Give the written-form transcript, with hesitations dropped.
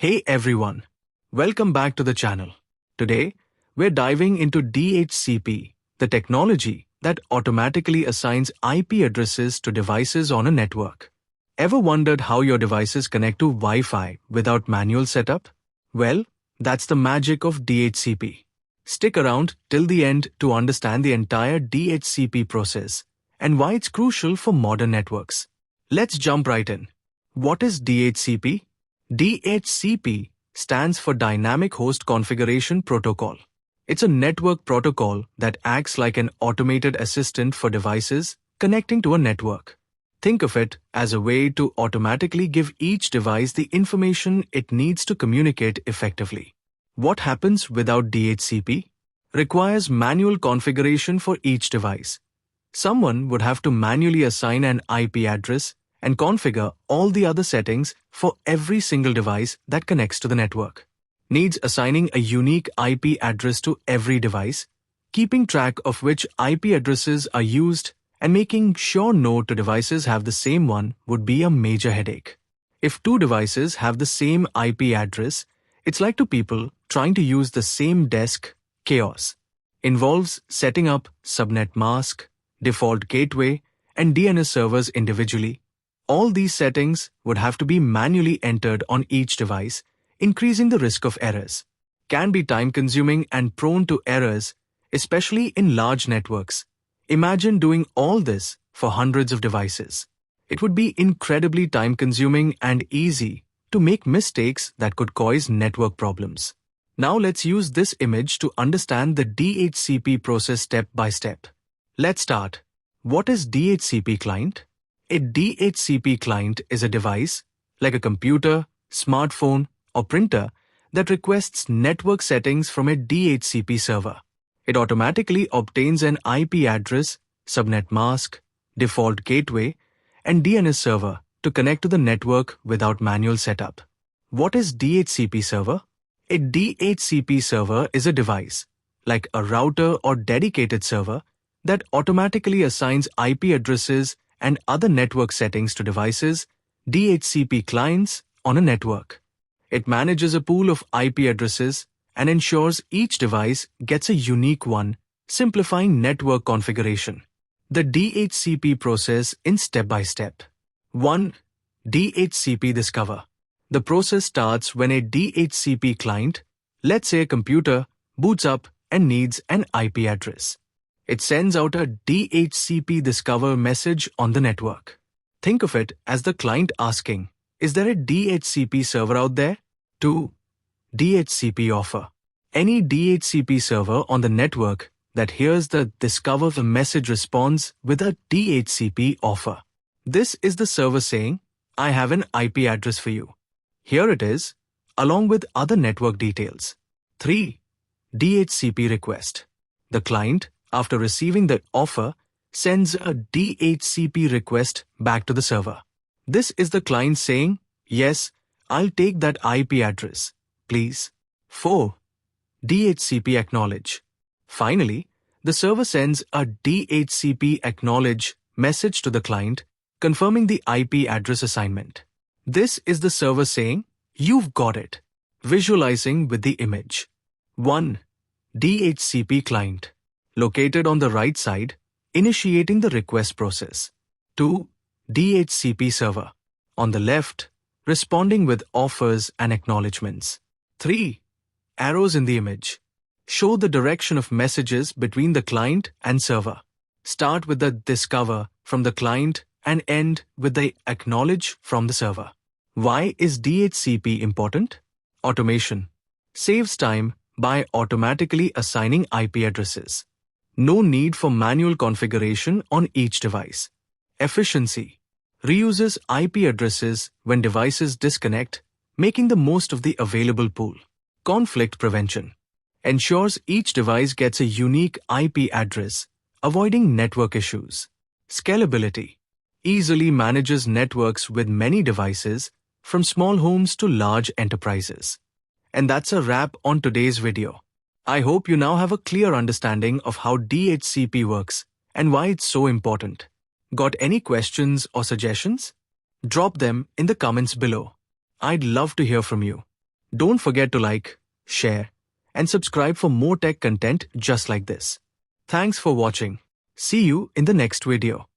Hey everyone, welcome back to the channel. Today, we're diving into DHCP, the technology that automatically assigns IP addresses to devices on a network. Ever wondered how your devices connect to Wi-Fi without manual setup? Well, that's the magic of DHCP. Stick around till the end to understand the entire DHCP process and why it's crucial for modern networks. Let's jump right in. What is DHCP? DHCP stands for Dynamic Host Configuration Protocol. It's a network protocol that acts like an automated assistant for devices connecting to a network. Think of it as a way to automatically give each device the information it needs to communicate effectively. What happens without DHCP? Requires manual configuration for each device. Someone would have to manually assign an IP address and configure all the other settings for every single device that connects to the network. Needs assigning a unique IP address to every device, keeping track of which IP addresses are used, and making sure no two devices have the same one would be a major headache. If two devices have the same IP address, it's like two people trying to use the same desk. Chaos. Involves setting up subnet mask, default gateway, and DNS servers individually. All these settings would have to be manually entered on each device, increasing the risk of errors. Can be time-consuming and prone to errors, especially in large networks. Imagine doing all this for hundreds of devices. It would be incredibly time-consuming and easy to make mistakes that could cause network problems. Now let's use this image to understand the DHCP process step by step. Let's start. What is DHCP client? A DHCP client is a device, like a computer, smartphone, or printer, that requests network settings from a DHCP server. It automatically obtains an IP address, subnet mask, default gateway, and DNS server to connect to the network without manual setup. What is DHCP server? A DHCP server is a device, like a router or dedicated server, that automatically assigns IP addresses and other network settings to devices, DHCP clients, on a network. It manages a pool of IP addresses and ensures each device gets a unique one, simplifying network configuration. The DHCP process in step-by-step. 1. DHCP discover. The process starts when a DHCP client, let's say a computer, boots up and needs an IP address. It sends out a DHCP discover message on the network. Think of it as the client asking, is there a DHCP server out there? 2. DHCP offer. Any DHCP server on the network that hears the discover the message responds with a DHCP offer. This is the server saying, I have an IP address for you. Here it is, along with other network details. 3. DHCP request. The client, after receiving the offer, sends a DHCP request back to the server. This is the client saying, yes, I'll take that IP address, please. 4. DHCP acknowledge. Finally, the server sends a DHCP acknowledge message to the client, confirming the IP address assignment. This is the server saying, you've got it. Visualizing with the image. 1. DHCP client. Located on the right side, initiating the request process. 2. DHCP server. On the left, responding with offers and acknowledgements. 3. Arrows in the image. Show the direction of messages between the client and server. Start with the discover from the client and end with the acknowledge from the server. Why is DHCP important? Automation. Saves time by automatically assigning IP addresses. No need for manual configuration on each device. Efficiency. Reuses IP addresses when devices disconnect, making the most of the available pool. Conflict prevention. Ensures each device gets a unique IP address, avoiding network issues. Scalability. Easily manages networks with many devices, from small homes to large enterprises. And that's a wrap on today's video. I hope you now have a clear understanding of how DHCP works and why it's so important. Got any questions or suggestions? Drop them in the comments below. I'd love to hear from you. Don't forget to like, share, and subscribe for more tech content just like this. Thanks for watching. See you in the next video.